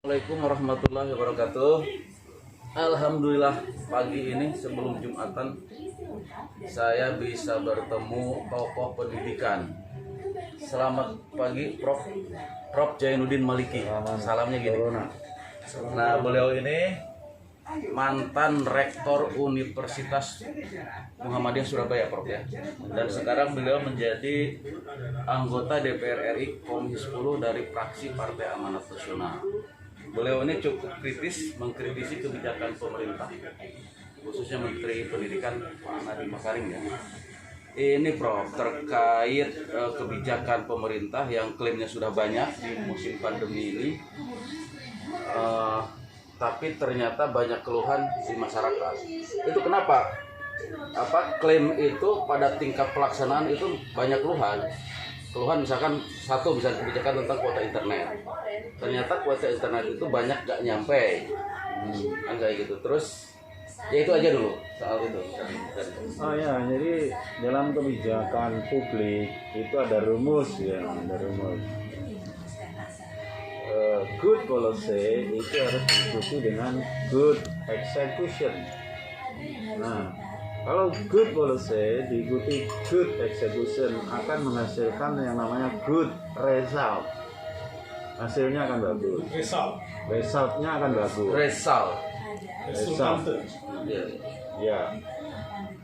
Assalamualaikum warahmatullahi wabarakatuh. Alhamdulillah pagi ini sebelum Jumatan saya bisa bertemu tokoh pendidikan. Selamat pagi Prof Jainuddin Maliki. Salamnya gini. Nah, beliau ini mantan rektor Universitas Muhammadiyah Surabaya, Prof ya. Dan sekarang beliau menjadi anggota DPR RI Komisi 10 dari fraksi Partai Amanat Nasional. Beliau ini cukup kritis mengkritisi kebijakan pemerintah, khususnya Menteri Pendidikan Pak Nadiem Makarim ya. Ini Prof terkait kebijakan pemerintah yang klaimnya sudah banyak di musim pandemi ini. Tapi ternyata banyak keluhan di masyarakat. Itu kenapa? Klaim itu pada tingkat pelaksanaan itu banyak keluhan. Keluhan misalkan misalnya kebijakan tentang kuota internet. Ternyata kuota internet itu banyak gak nyampe. Kan kayak gitu. Terus ya itu aja dulu soal itu. Oh ya, jadi dalam kebijakan publik itu ada rumus ya, ada rumus. Good policy itu harus diikuti dengan good execution. Nah, kalau good policy diikuti good execution akan menghasilkan yang namanya good result. Hasilnya akan bagus. Resultnya akan bagus. Result. Ya.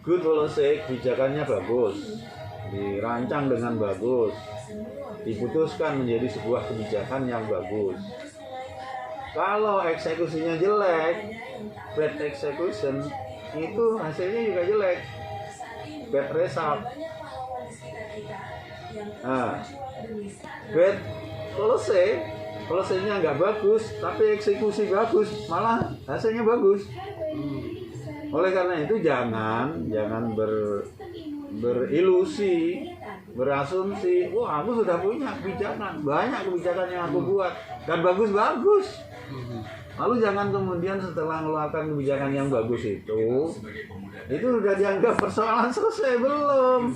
Good policy kebijakannya bagus, dirancang dengan bagus, diputuskan menjadi sebuah kebijakan yang bagus. Kalau eksekusinya jelek, bad execution, itu hasilnya juga jelek, bad result. Nah, bad policy-nya nggak bagus, tapi eksekusi bagus, malah hasilnya bagus. Oleh karena itu jangan berilusi, berasumsi, wah aku sudah punya kebijakan, banyak kebijakan yang aku buat dan bagus-bagus. Lalu jangan kemudian setelah mengeluarkan kebijakan yang bagus itu sudah dianggap persoalan selesai, belum.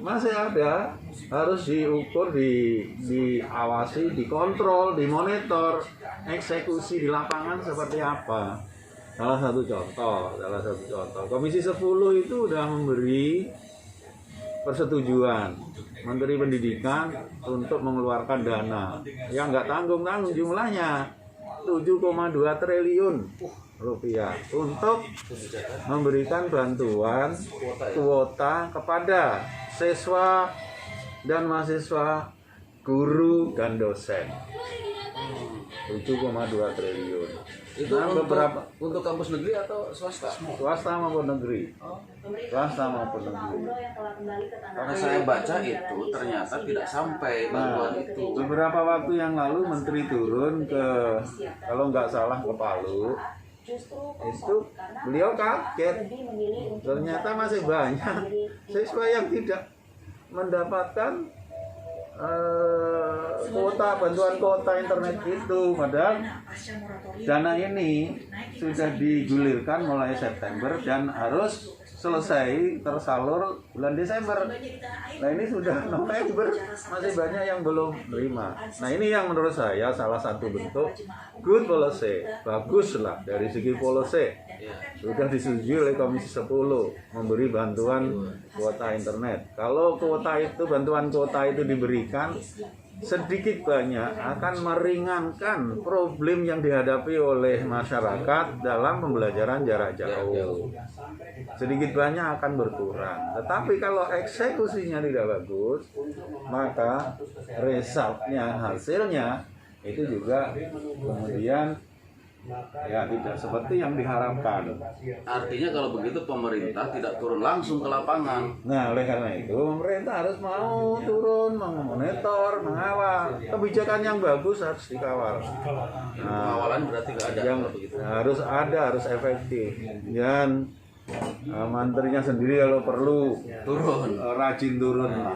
Masih ada, harus diukur, diawasi, dikontrol, dimonitor eksekusi di lapangan seperti apa. Salah satu contoh, Komisi 10 itu sudah memberi persetujuan Menteri Pendidikan untuk mengeluarkan dana yang nggak tanggung-tanggung jumlahnya 7,2 triliun rupiah untuk memberikan bantuan kuota kepada siswa dan mahasiswa, guru dan dosen. 7,2 triliun. Itu nah, untuk kampus negeri atau swasta? Swasta maupun negeri. Swasta maupun negeri. Karena saya baca itu ternyata tidak sampai bantuan itu. Beberapa waktu yang lalu Menteri turun ke, kalau nggak salah ke Palu, itu beliau kaget. Ternyata masih banyak siswa yang tidak mendapatkan bantuan kuota internet itu, padahal dana ini sudah digulirkan mulai September dan harus selesai tersalur bulan Desember. Nah ini sudah November, masih banyak yang belum terima. Nah ini yang menurut saya salah satu bentuk good policy, baguslah dari segi policy. Sudah disetujui oleh Komisi 10 memberi bantuan kuota internet. Kalau bantuan kuota itu diberikan, sedikit banyak akan meringankan problem yang dihadapi oleh masyarakat dalam pembelajaran jarak jauh. Sedikit banyak akan berkurang. Tetapi kalau eksekusinya tidak bagus, maka resultnya, hasilnya itu juga kemudian ya tidak seperti yang diharapkan. Artinya kalau begitu pemerintah tidak turun langsung ke lapangan. Nah, oleh karena itu pemerintah harus mau turun, memonitor, mengawal. Kebijakan yang bagus harus dikawal. Nah, pengawalan berarti nggak ada. Yang harus ada, harus efektif. Dan menterinya sendiri kalau perlu rajin turun lah.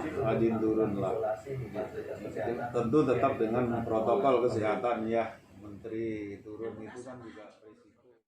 Tentu tetap dengan protokol kesehatan ya. Menteri turun itu kan juga